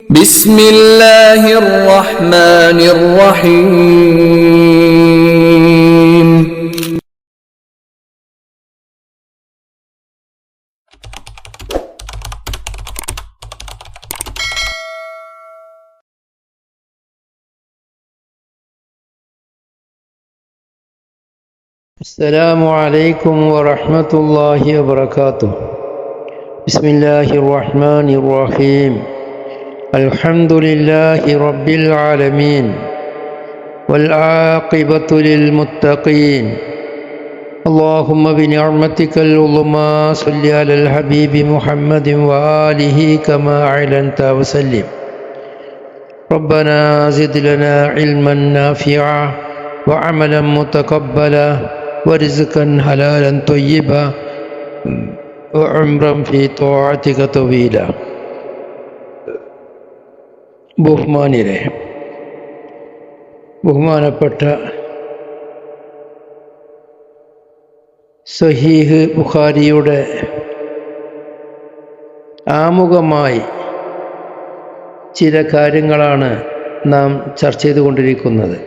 بسم الله الرحمن الرحيم. السلام عليكم ورحمة الله وبركاته. بسم الله الرحمن الرحيم. الحمد لله رب العالمين والعاقبة للمتقين. اللهم بنعمتك العظمى صل على الحبيب محمد وآله كما أعلنت وسلم. ربنا زد لنا علما نافعا وعملا متقبلا ورزقا حلالا طيبا وعمرا في طاعتك طويلا. ബഹുമാനപ്പെട്ട സഹീഹ് ബുഖാരിയുടെ ആമുഖമായി ചില കാര്യങ്ങളാണ് നാം ചർച്ച ചെയ്തുകൊണ്ടിരിക്കുന്നത്.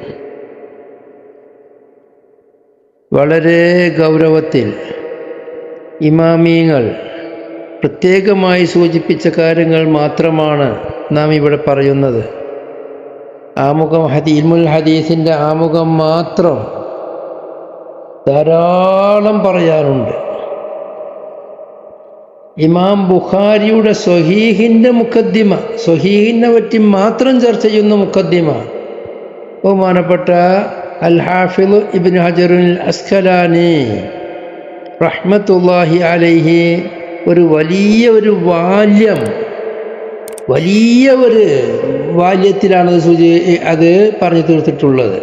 വളരെ ഗൗരവത്തിൽ ഇമാമിയങ്ങൾ പ്രത്യേകമായി സൂചിപ്പിച്ച കാര്യങ്ങൾ മാത്രമാണ് നാം ഇവിടെ പറയുന്നത്. ആമുഖം ഇൽമുൽ ഹദീസിൻ്റെ ആമുഖം മാത്രം ധാരാളം പറയാനുണ്ട്. ഇമാം ബുഖാരിയുടെ സ്വഹീഹിൻ്റെ മുഖദ്ദിമ, സ്വഹീഹിനെ പറ്റി മാത്രം ചർച്ച ചെയ്യുന്ന മുഖദ്ദിമ ബഹുമാനപ്പെട്ട അൽ ഹാഫിള് ഇബ്നു ഹജറുൽ അസ്ഖലാനി റഹ്മത്തുള്ളാഹി അലൈഹി ഒരു വലിയ വാല്യത്തിലാണ് അത് പറഞ്ഞു തീർത്തിട്ടുള്ളത്.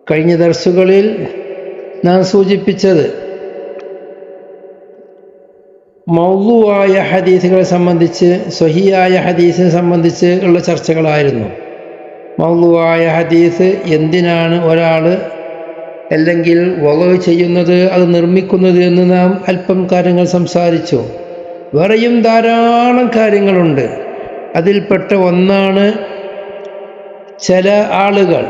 കഴിഞ്ഞ ദർസുകളിൽ നാം സൂചിപ്പിച്ചത് മൗദൂആയ ഹദീസുകളെ സംബന്ധിച്ച്, സ്വഹീഹായ ഹദീസിനെ സംബന്ധിച്ച് ഉള്ള ചർച്ചകളായിരുന്നു. മൗദൂആയ ഹദീസ് എന്തിനാണ് ഒരാൾ അല്ലെങ്കിൽ വളഅ് ചെയ്യുന്നത്, അത് നിർമ്മിക്കുന്നത് എന്ന് നാം അല്പം കാര്യങ്ങൾ സംസാരിച്ചു. വേറെയും ധാരാളം കാര്യങ്ങളുണ്ട്. അതിൽപ്പെട്ട ഒന്നാണ് ചില ആളുകൾ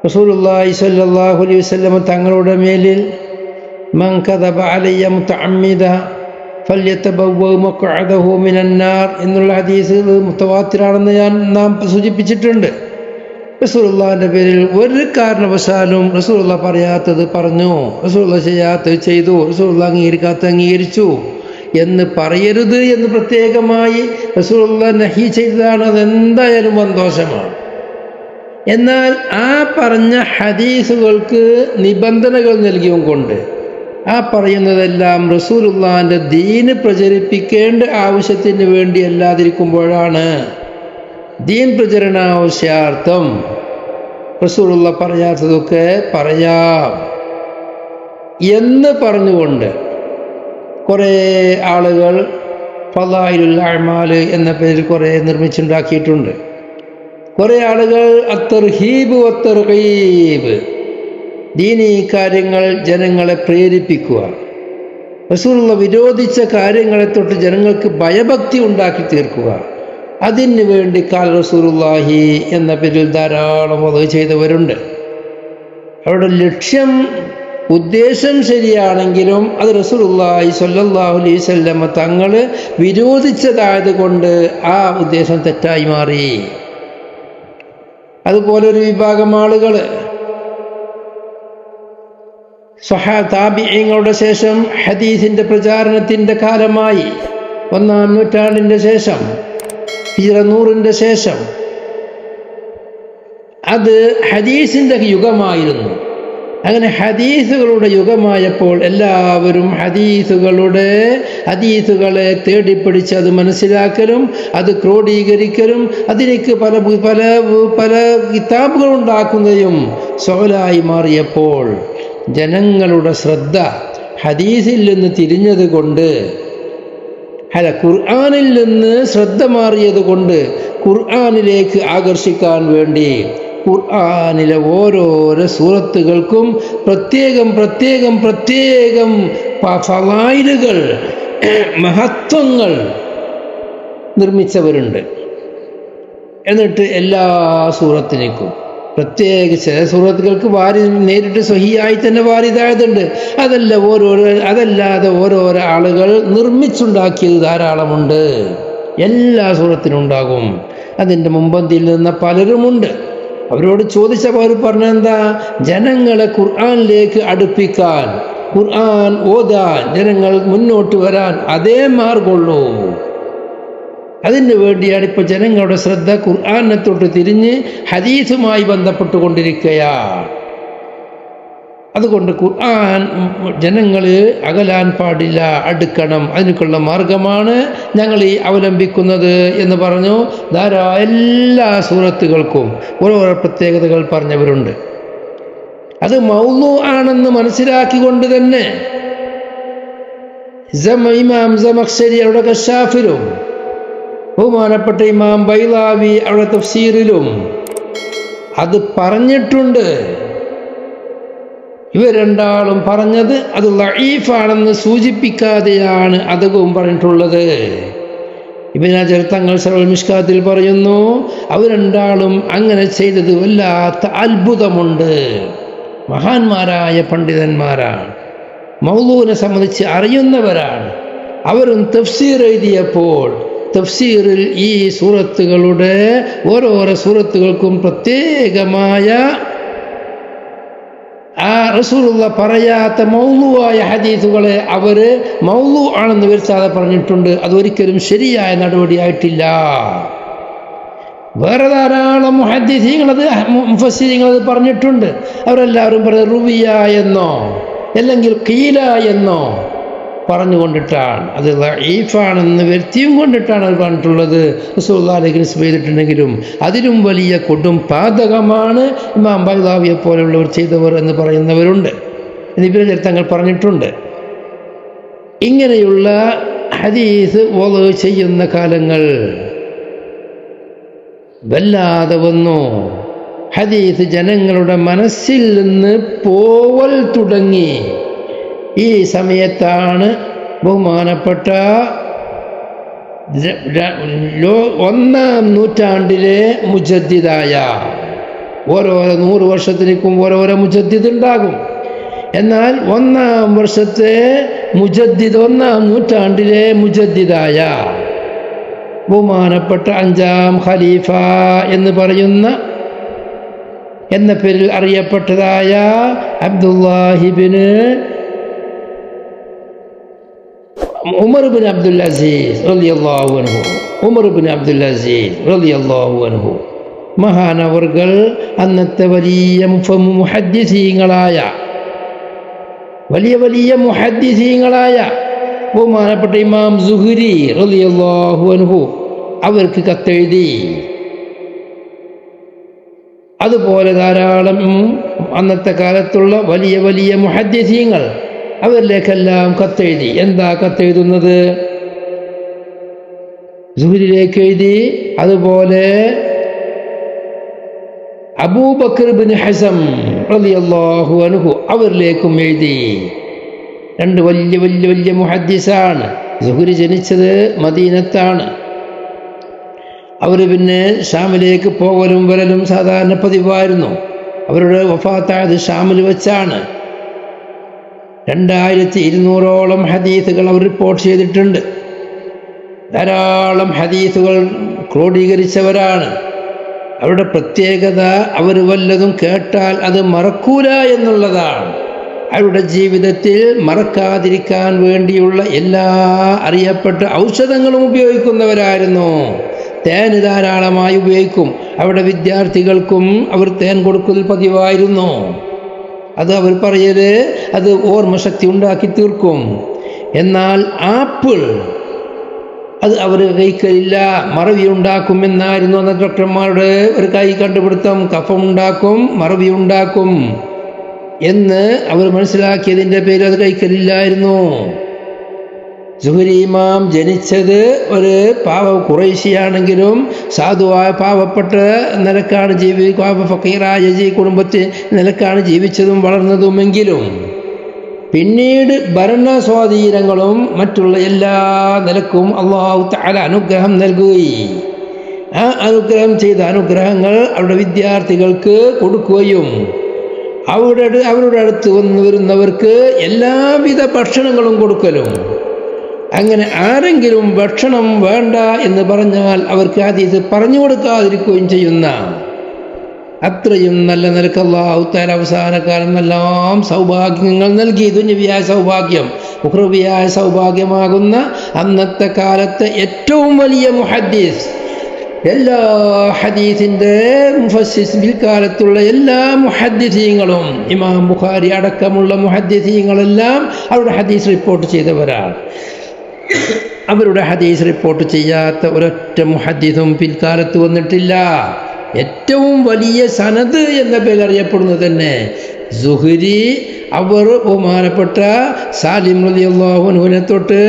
റസൂലുള്ളാഹി സ്വല്ലല്ലാഹു അലൈഹി വസല്ലം തങ്ങളുടെ മേലിൽ മൻ കദബ അലയ്യ മുതഅമ്മിദ ഫല്യതബവ്വ മഖ്അദഹു മിനന്നാർ എന്നുള്ള ഹദീസ് മുത്തവാത്തിറാണെന്ന് നാം സൂചിപ്പിച്ചിട്ടുണ്ട്. റസൂലുള്ളാഹിൻ്റെ പേരിൽ ഒരു കാരണവശാലും റസൂലുള്ളാഹി പറയാത്തത് പറഞ്ഞു, റസൂലുള്ളാഹി ചെയ്യാത്തത് ചെയ്തു, റസൂലുള്ളാഹി അംഗീകരിക്കാത്തത് അംഗീകരിച്ചു എന്ന് പറയരുത് എന്ന് പ്രത്യേകമായി റസൂലുള്ളാഹി നഹി ചെയ്തതാണ്. അതെന്തായാലും സന്തോഷമാണ്. എന്നാൽ ആ പറഞ്ഞ ഹദീസുകൾക്ക് നിബന്ധനകൾ നൽകിയും കൊണ്ട് ആ പറയുന്നതെല്ലാം റസൂലുള്ളാഹിൻ്റെ ദീന് പ്രചരിപ്പിക്കേണ്ട ആവശ്യത്തിന് വേണ്ടി അല്ലാതിരിക്കുമ്പോഴാണ്, ദീൻ പ്രചരണാവശ്യാർത്ഥം റസൂലുള്ളാഹി പറയാത്തതൊക്കെ പറയാം എന്ന് പറഞ്ഞുകൊണ്ട് കുറേ ആളുകൾ ഫളായിലുൽ അഅ്മാൽ എന്ന പേരിൽ കുറേ നിർമ്മിച്ചുണ്ടാക്കിയിട്ടുണ്ട്. കുറേ ആളുകൾ അത്തർഹീബ് വത്തർഗീബ്, ദീനീ കാര്യങ്ങൾ ജനങ്ങളെ പ്രേരിപ്പിക്കുക, റസൂലുള്ളാഹി വിരോധിച്ച കാര്യങ്ങളെ തൊട്ട് ജനങ്ങൾക്ക് ഭയഭക്തി ഉണ്ടാക്കി തീർക്കുക, അതിന് വേണ്ടി ഖാല റസൂലുള്ളാഹി എന്ന പേരിൽ ധാരാളം വളഅ് ചെയ്തവരുണ്ട്. അവരുടെ ഉദ്ദേശം ശരിയാണെങ്കിലും അത് റസൂലുള്ളാഹി സ്വല്ലല്ലാഹു അലൈഹി വസല്ലം തങ്ങൾ വിരോധിച്ചതായത് കൊണ്ട് ആ ഉദ്ദേശം തെറ്റായി മാറി. അതുപോലെ ഒരു വിഭാഗം ആളുകൾ താബിഈങ്ങളുടെ ശേഷം ഹദീസിൻ്റെ പ്രചാരണത്തിൻ്റെ കാലമായി 1-ാം നൂറ്റാണ്ടിൻ്റെ ശേഷം, ഹിജ്റ 100-ന്റെ ശേഷം, അത് ഹദീസിൻ്റെ യുഗമായിരുന്നു. അങ്ങനെ ഹദീസുകളുടെ യുഗമായപ്പോൾ എല്ലാവരും ഹദീസുകളെ തേടിപ്പിടിച്ച് അത് മനസ്സിലാക്കലും അത് ക്രോഡീകരിക്കലും അതിലേക്ക് പല പല പല കിതാബുകൾ ഉണ്ടാക്കുന്നതും സ്വലായി മാറിയപ്പോൾ ജനങ്ങളുടെ ശ്രദ്ധ ഹദീസിൽ നിന്ന് തിരിഞ്ഞത് കൊണ്ട്, ഖുർആനിൽ നിന്ന് ശ്രദ്ധ മാറിയത് കൊണ്ട് ഖുർആനിലേക്ക് ആകർഷിക്കാൻ വേണ്ടി ഖുർആനിലെ ഓരോരോ സൂറത്തുകൾക്കും പ്രത്യേകം ഫളായിലുകൾ, മഹത്വങ്ങൾ നിർമ്മിച്ചവരുണ്ട്. എന്നിട്ട് എല്ലാ സൂറത്തിനേക്കും പ്രത്യേകിച്ച് ചില സൂറത്തുകൾക്ക് വാരി നേരിട്ട് സ്വഹിയായി തന്നെ വാരിതായതുണ്ട്. അതല്ലാതെ ഓരോരോ ആളുകൾ നിർമ്മിച്ചുണ്ടാക്കിയത് ധാരാളമുണ്ട്. എല്ലാ സൂറത്തിനും ഉണ്ടാകും. അതിൻ്റെ മുമ്പന്തിയിൽ നിന്ന പലരുമുണ്ട്. അവരോട് ചോദിച്ചപ്പോൾ അവർ പറഞ്ഞെന്താ, ജനങ്ങളെ ഖുർആനിലേക്ക് അടുപ്പിക്കാൻ, ഖുർആൻ ഓതാൻ, ജനങ്ങൾ മുന്നോട്ട് വരാൻ അതേ മാർഗമുള്ളൂ. അതിന് വേണ്ടിയാണ് ഇപ്പോൾ ജനങ്ങളുടെ ശ്രദ്ധ ഖുർആനെ തൊട്ട് തിരിഞ്ഞ് ഹദീസുമായി ബന്ധപ്പെട്ടുകൊണ്ടിരിക്കുകയാണ്. അതുകൊണ്ട് ഖുർആൻ ജനങ്ങൾ അകലാൻ പാടില്ല, അടുക്കണം. അതിനുള്ള മാർഗമാണ് ഞങ്ങൾ ഈ അവലംബിക്കുന്നത് എന്ന് പറഞ്ഞു. എല്ലാ സൂറത്തുകൾക്കും ഓരോ പ്രത്യേകതകൾ പറഞ്ഞവരുണ്ട്. അത് മൗളു ആണെന്ന് മനസ്സിലാക്കിക്കൊണ്ട് തന്നെ ഇമാം സമഖ്ശരി അവരുടെ കശാഫിലും ബഹുമാനപ്പെട്ട ഇമാം ബൈളാവി അവരുടെ തഫ്സീറിലും അത് പറഞ്ഞിട്ടുണ്ട്. ഇവർ രണ്ടാളും പറഞ്ഞത് അത് ലഈഫാണെന്ന് സൂചിപ്പിക്കാതെയാണ് അധികവും പറഞ്ഞിട്ടുള്ളത്. ഇബ്നു ഹജർ തങ്ങൾ ശറഹുൽ മിശ്കാത്തിൽ പറയുന്നു, അവർ രണ്ടാളും അങ്ങനെ ചെയ്തത് വല്ലാത്ത അത്ഭുതമുണ്ട്. മഹാന്മാരായ പണ്ഡിതന്മാരാണ്, മൗളൂനെ സംബന്ധിച്ച് അറിയുന്നവരാണ്. അവരും തഫ്സീർ എഴുതിയപ്പോൾ തഫ്സീറിൽ ഈ സൂറത്തുകളുടെ ഓരോരോ സൂറത്തുകൾക്കും പ്രത്യേകമായ ആ റസൂലുള്ള പറയാത്ത മൗളൂആയ ഹദീസുകളെ അവർ മൗളൂ ആണെന്ന് വിവരിച്ചാതെ പറഞ്ഞിട്ടുണ്ട്. അതൊരിക്കലും ശരിയായ നടപടിയായിട്ടില്ല. വേറെ ധാരാളം മുഹദ്ദിസീങ്ങൾ മുഫസ്സിരീങ്ങൾ പറഞ്ഞിട്ടുണ്ട്. അവരെല്ലാവരും പറയുന്നത് റുവിയ എന്നോ അല്ലെങ്കിൽ ഖീല എന്നോ പറഞ്ഞുകൊണ്ടിട്ടാണ്, അത് ലഈഫാണെന്ന് വരുത്തിയും കൊണ്ടിട്ടാണ് അവർ പറഞ്ഞിട്ടുള്ളത്. റസൂലുള്ളാഹിലേക്ക് നിസ്ബ ചെയ്തിട്ടുണ്ടെങ്കിലും അതിലും വലിയ കൊടും പാതകമാണ് ഇമാം ബൈളാവിയെ പോലെയുള്ളവർ ചെയ്തവർ എന്ന് പറയുന്നവരുണ്ട്. ഇബ്നു ഹജർ തങ്ങൾ പറഞ്ഞിട്ടുണ്ട്. ഇങ്ങനെയുള്ള ഹദീസ് വളു ചെയ്യുന്ന കാലങ്ങൾ വല്ലാതെ വന്നു. ഹദീസ് ജനങ്ങളുടെ മനസ്സിൽ നിന്ന് പോവൽ തുടങ്ങി. ഈ സമയത്താണ് ബഹുമാനപ്പെട്ട 1-ാം നൂറ്റാണ്ടിലെ മുജദ്ദിദായ, ഓരോരോ 100 വർഷത്തിനും ഓരോരോ മുജദ്ദിദ് ഉണ്ടാകും. എന്നാൽ 1-ാം വർഷത്തെ മുജദ്ദിദ്, 1-ാം നൂറ്റാണ്ടിലെ മുജദ്ദിദായ ബഹുമാനപ്പെട്ട 5-ാം ഖലീഫ എന്ന് പറയുന്ന എന്ന പേരിൽ അറിയപ്പെട്ടതായ അബ്ദുല്ലാഹിബ്നു ഉമർ ഇബ്നു അബ്ദുൽ അസീസ് റളിയല്ലാഹു അൻഹു, ഉമർ ഇബ്നു അബ്ദുൽ അസീസ് റളിയല്ലാഹു അൻഹു മഹാനവർകൾ അന്നത്തെ വലിയ മുഹദ്ദിസീങ്ങളായ വലിയ മുഹദ്ദിസീങ്ങളായ ബഹുമാനപ്പെട്ട ഇമാം സുഹ്രി റളിയല്ലാഹു അൻഹു അവർക്ക് കത്തെഴുതി. അതുപോലെ ധാരാളം അന്നത്തെ കാലത്തുള്ള വലിയ മുഹദ്ദിസീങ്ങൾ അവരിലേക്കെല്ലാം കത്തെഴുതി. എന്താ കത്തെഴുതുന്നത്? സുഹ്രിയിലേക്ക് എഴുതി. അതുപോലെ അബൂബക്കർ ഇബ്നു ഹസം റളിയല്ലാഹു അൻഹു അവരിലേക്കും എഴുതി. രണ്ട് വലിയ മുഹദ്ദിസാണ്. സുഹ്രി ജനിച്ചത് മദീനത്താണ്. അവർ പിന്നെ ഷാമിലേക്ക് പോകലും വരലും സാധാരണ പതിവായിരുന്നു. അവരുടെ വഫാത്തായത് ഷാമിൽ വെച്ചാണ്. 2200ഓളം ഹദീസുകൾ അവർ റിപ്പോർട്ട് ചെയ്തിട്ടുണ്ട്. ധാരാളം ഹദീസുകൾ ക്രോഡീകരിച്ചവരാണ്. അവരുടെ പ്രത്യേകത അവർ വല്ലതും കേട്ടാൽ അത് മറക്കൂല എന്നുള്ളതാണ്. അവരുടെ ജീവിതത്തിൽ മറക്കാതിരിക്കാൻ വേണ്ടിയുള്ള എല്ലാ അറിയപ്പെട്ട ഔഷധങ്ങളും ഉപയോഗിക്കുന്നവരായിരുന്നു. തേൻ ധാരാളമായി ഉപയോഗിക്കും. അവിടെ വിദ്യാർത്ഥികൾക്കും അവർ തേൻ കൊടുക്കൽ പതിവായിരുന്നു. അത് അവർ പറയല് അത് ഓർമ്മശക്തി ഉണ്ടാക്കി തീർക്കും. എന്നാൽ ആപ്പിൾ അത് അവർ കഴിക്കലില്ല, മറവി ഉണ്ടാക്കും എന്നായിരുന്നു അന്ന് ഡോക്ടർമാരുടെ ഒരു കൈ കണ്ടുപിടുത്തം. കഫമുണ്ടാക്കും, മറവി ഉണ്ടാക്കും എന്ന് അവർ മനസ്സിലാക്കിയതിൻ്റെ പേരിൽ അത് കഴിക്കലില്ലായിരുന്നു. സുഹ്രി ഇമാം ജനിച്ചത് ഒരു ഖുറൈശിയാണെങ്കിലും സാധുവായ പാവപ്പെട്ട നിലക്കാണ് ഫക്കീറായ കുടുംബത്തിൽ നിലക്കാണ് ജീവിച്ചതും വളർന്നതുമെങ്കിലും പിന്നീട് ഭരണ സ്വാധീനങ്ങളും മറ്റുള്ള എല്ലാ നിലക്കും അല്ലാഹു തആല അനുഗ്രഹം നൽകുകയും ആ അനുഗ്രഹം ചെയ്ത അനുഗ്രഹങ്ങൾ അവരുടെ വിദ്യാർത്ഥികൾക്ക് കൊടുക്കുകയും അവരുടെ അടുത്ത് വരുന്നവർക്ക് എല്ലാവിധ ഭക്ഷണങ്ങളും കൊടുക്കലും. അങ്ങനെ ആരെങ്കിലും ഭക്ഷണം വേണ്ട എന്ന് പറഞ്ഞാൽ അവർക്ക് ഹദീസ് പറഞ്ഞു കൊടുക്കാതിരിക്കുകയും ചെയ്യുന്ന അത്രയും നല്ല നിലക്ക് അല്ലാഹു തആല അവസാനകാലം എല്ലാം സൗഭാഗ്യങ്ങൾ നൽകി. ദുനിയാവിയായ സൗഭാഗ്യം, ഉഖ്റവിയായ സൗഭാഗ്യമാകുന്ന അന്നത്തെ കാലത്തെ ഏറ്റവും വലിയ മുഹദ്ദിസ്, എല്ലാ ഹദീസിൻ്റെ മുഫസ്സിസ്, പിൽക്കാലത്തുള്ള എല്ലാ മുഹദ്ദിസീങ്ങളും ഇമാം ബുഖാരി അടക്കമുള്ള മുഹദ്ദിസീങ്ങളെല്ലാം അവരുടെ ഹദീസ് റിപ്പോർട്ട് ചെയ്തവരാണ്. അവരുടെ ഹദീസ് റിപ്പോർട്ട് ചെയ്യാത്ത ഒരൊറ്റ മുഹദ്ദിസും പിൽക്കാലത്ത് വന്നിട്ടില്ല. ഏറ്റവും വലിയ സനദ് എന്ന പേരിൽ അറിയപ്പെടുന്നത് തന്നെ സുഹ്രി. അവർ ബഹുമാനപ്പെട്ട സാലിം റളിയല്ലാഹു അൻഹുവിനെ തൊട്ട്,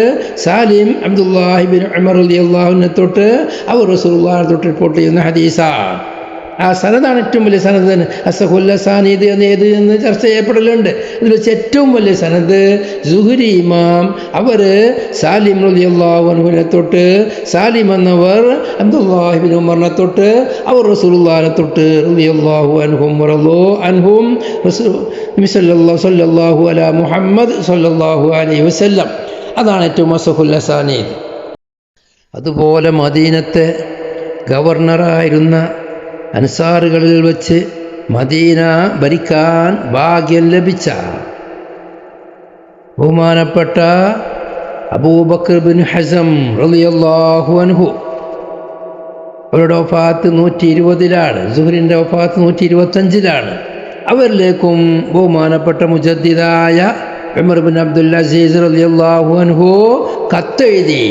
സാലിം അബ്ദുല്ലാഹി ബിൻ ഉമർ റളിയല്ലാഹു അൻഹു തൊട്ട് അവർ റസൂലുള്ളാഹിയെ തൊട്ട് റിപ്പോർട്ട് ചെയ്യുന്ന ഹദീസാണ്. ആ സനദാണ് ഏറ്റവും വലിയ സനദ്. അസ്സഹുൽ അസാനീദ് എന്ന് ചർച്ച ചെയ്യപ്പെടലുണ്ട്. അതിൽ വെച്ച് ഏറ്റവും വലിയ സനദ് സുഹ്രി ഇമാം അവർ സാലിം റളിയല്ലാഹു അൻഹുവിനെ തൊട്ട്, സാലിം എന്നവർ അബ്ദുല്ലാഹി ബിൻ ഉമറിനെ തൊട്ട്, അവർ റസൂലുള്ളാഹിയെ തൊട്ട് റളിയല്ലാഹു അൻഹും വറളൂ അൻഹും നബി സല്ലല്ലാഹു അലാ മുഹമ്മദ് സല്ലല്ലാഹു അലൈഹി വസല്ലം. അതാണ് ഏറ്റവും അസ്സഹുൽ അസാനീദ്. അതുപോലെ മദീനത്തെ ഗവർണറായിരുന്ന അൻസാറുകളിൽ വച്ച് മദീന ഭരിക്കാൻ ഭാഗ്യം ലഭിച്ച ബഹുമാനപ്പെട്ട അബൂബക്കർ ബിൻ ഹസം റളിയല്ലാഹു അൻഹു, അവരുടെ വഫാത്ത് 120-ലാണ്. സുഹ്രിൻ്റെ വഫാത്ത് 125-ലാണ്. അവരിലേക്കും ബഹുമാനപ്പെട്ട മുജദ്ദിദായ ഉമർ ബിൻ അബ്ദുൽ അസീസ് റളിയല്ലാഹു അൻഹു കത്തെഴുതി.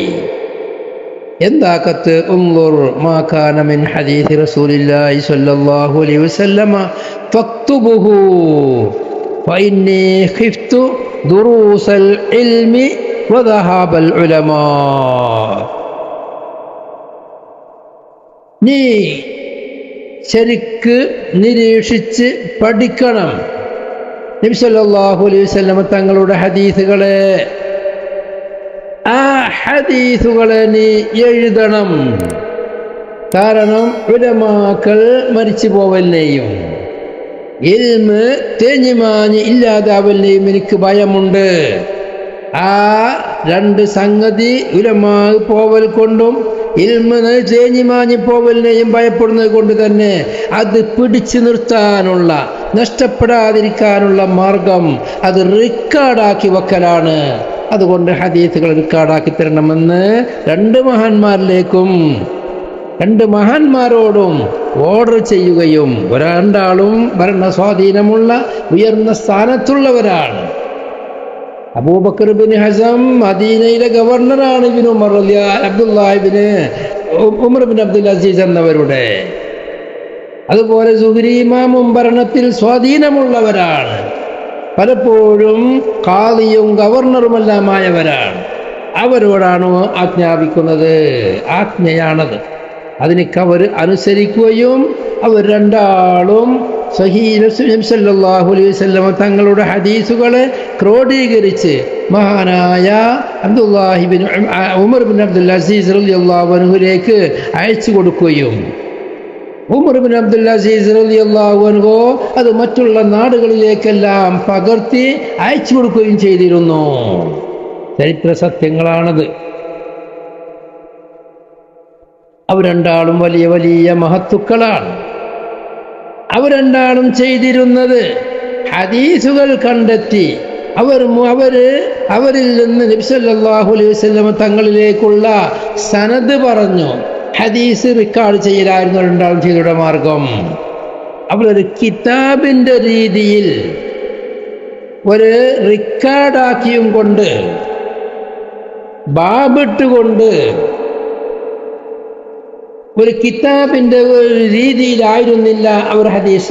എന്താ കത്ത്? ഉൻളുർ മാ കാന മിൻ ഹദീസ് റസൂലില്ലാഹി സ്വല്ലല്ലാഹു അലൈഹി വസല്ലമ ഫക്തുബുഹു ഫഇന്നി ഖിഫ്തു ദുറൂസൽ ഇൽമി വദഹാബൽ ഉലമാ. നീ ശരിക്ക് നിരീക്ഷിച്ച് പഠിക്കണം നബി സല്ലല്ലാഹു അലൈഹി വസല്ലമ തങ്ങളുടെ ഹദീസുകളെ. ആ ഹദീസുകളെ നീ എഴുതണം. കാരണം ഉലമാക്കൾ മരിച്ചു പോവലിനെയും ഇൽമ് തേഞ്ഞുമാഞ്ഞ് ഇല്ലാതാവലിനെയും എനിക്ക് ഭയമുണ്ട്. ആ രണ്ട് സംഗതി, ഉലമാ പോവൽ കൊണ്ടും ഇൽമ് തേഞ്ഞുമാഞ്ഞ് പോവലിനെയും ഭയപ്പെടുന്നത് കൊണ്ട് തന്നെ അത് പിടിച്ചു നിർത്താനുള്ള, നഷ്ടപ്പെടാതിരിക്കാനുള്ള മാർഗം അത് റെക്കോർഡാക്കി വെക്കലാണ്. അതുകൊണ്ട് ഹദീസുകൾ റെക്കോർഡാക്കി തരണമെന്ന് രണ്ട് മഹാന്മാരോടും ഓർഡർ ചെയ്യുകയും, രണ്ടാളും ഭരണ സ്വാധീനമുള്ള ഉയർന്ന സ്ഥാനത്തുള്ളവരാണ്. അബൂബക്കർ ബിൻ ഹസം മദീനയിലെ ഗവർണറാണ്. ഉമർ ബിൻ അബ്ദുൽ അസീസ് എന്നവരുടെ. അതുപോലെ സുഹ്രി ഇമാമും ഭരണത്തിൽ സ്വാധീനമുള്ളവരാണ്. പലപ്പോഴും ഖാദിയും ഗവർണറുമെല്ലാമായവരാണ്. അവരോടാണ് ആജ്ഞാപിക്കുന്നത്. ആജ്ഞയാണത്. അതിനൊക്കെ അവർ അനുസരിക്കുകയും അവർ രണ്ടാളും നബി സല്ലല്ലാഹു അലൈഹി വസല്ലം തങ്ങളുടെ ഹദീസുകളെ ക്രോഡീകരിച്ച് മഹാനായ Abdullahi bin Umar bin Abdul Aziz റളിയല്ലാഹു അൻഹുവിലേക്ക് അയച്ചു കൊടുക്കുകയും ഉമർ ബിൻ അബ്ദുൽ അസീസ് റളിയല്ലാഹു അൻഹു അത് മറ്റുള്ള നാടുകളിലേക്കെല്ലാം പകർത്തി അയച്ചു കൊടുക്കുകയും ചെയ്തിരുന്നു. ചരിത്ര സത്യങ്ങളാണത്. അവർ രണ്ടാളും വലിയ വലിയ മഹത്തുക്കളാണ്. അവർ രണ്ടാളും ചെയ്തിരുന്നത് ഹദീസുകൾ കണ്ടെത്തി അവരിൽ നിന്ന് നബി സല്ലല്ലാഹു അലൈഹി വസല്ലം തങ്ങളിലേക്കുള്ള സനദ് പറഞ്ഞു ഹദീസ് റെക്കോർഡ് ചെയ്യലായിരുന്നു രണ്ടാളും ചെയ്തയുടെ മാർഗം. അവരൊരു കിതാബിൻ്റെ രീതിയിൽ ഒരു റെക്കോർഡാക്കിയും കൊണ്ട് ബാബിട്ടുകൊണ്ട് ഒരു കിതാബിൻ്റെ ഒരു രീതിയിലായിരുന്നില്ല അവർ ഹദീസ്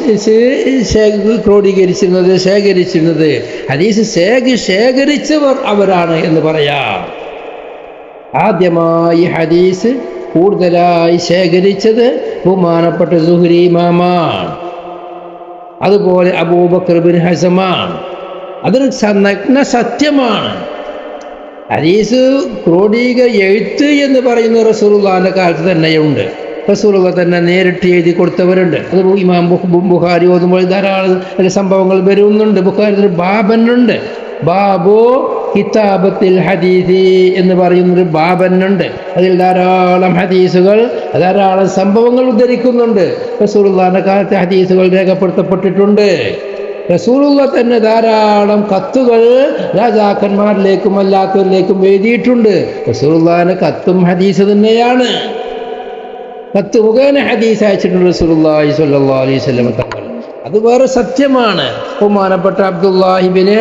ശേഖരിച്ചിരുന്നത്. ഹദീസ് ശേഖരിച്ചവർ അവരാണ് എന്ന് പറയാം. ആദ്യമായി ഹദീസ് കൂടുതലായി ശേഖരിച്ചത് ബഹുമാനപ്പെട്ട സുഹ്രി ഇമാമാണ്. അതുപോലെ അബൂബക്കർ ബിൻ ഹസമാണ്. അതൊരു നഗ്ന സത്യമാണ്. ഹദീസ് എഴുത്ത് എന്ന് പറയുന്ന റസൂലുള്ളാഹിന്റെ കാലത്ത് തന്നെയുണ്ട്. റസൂലുള്ള തന്നെ നേരിട്ട് എഴുതി കൊടുത്തവരുണ്ട്. അത് ഇമാം ബുഖാരി ഓതുമ്പോൾ ധാരാളം സംഭവങ്ങൾ വരുന്നുണ്ട്. ബുഖാരി ബാബനുണ്ട്, ബാബു കിതാബത്തിൽ ഹദീസി എന്ന് പറയുന്നൊരു ബാബനുണ്ട്. അതിൽ ധാരാളം ഹദീസുകൾ, ധാരാളം സംഭവങ്ങൾ ഉദ്ധരിക്കുന്നുണ്ട്. റസൂലുള്ളാഹിന്റെ കാലത്തെ ഹദീസുകൾ രേഖപ്പെടുത്തപ്പെട്ടിട്ടുണ്ട്. റസൂലുള്ള തന്നെ ധാരാളം കത്തുകൾ രാജാക്കന്മാരിലേക്കും അല്ലാത്തവരിലേക്കും എഴുതിയിട്ടുണ്ട്. റസൂലുള്ളാഹിന്റെ കത്തും ഹദീസ് തന്നെയാണ്. കത്ത് മുഖേന ഹദീസ് അയച്ചിട്ടുണ്ട് റസൂലുള്ളാഹി സ്വല്ലല്ലാഹു അലൈഹി വസല്ലം തങ്ങൾ. അത് വേറെ സത്യമാണ്. ബഹുമാനപ്പെട്ട അബ്ദുല്ലാഹിബിന്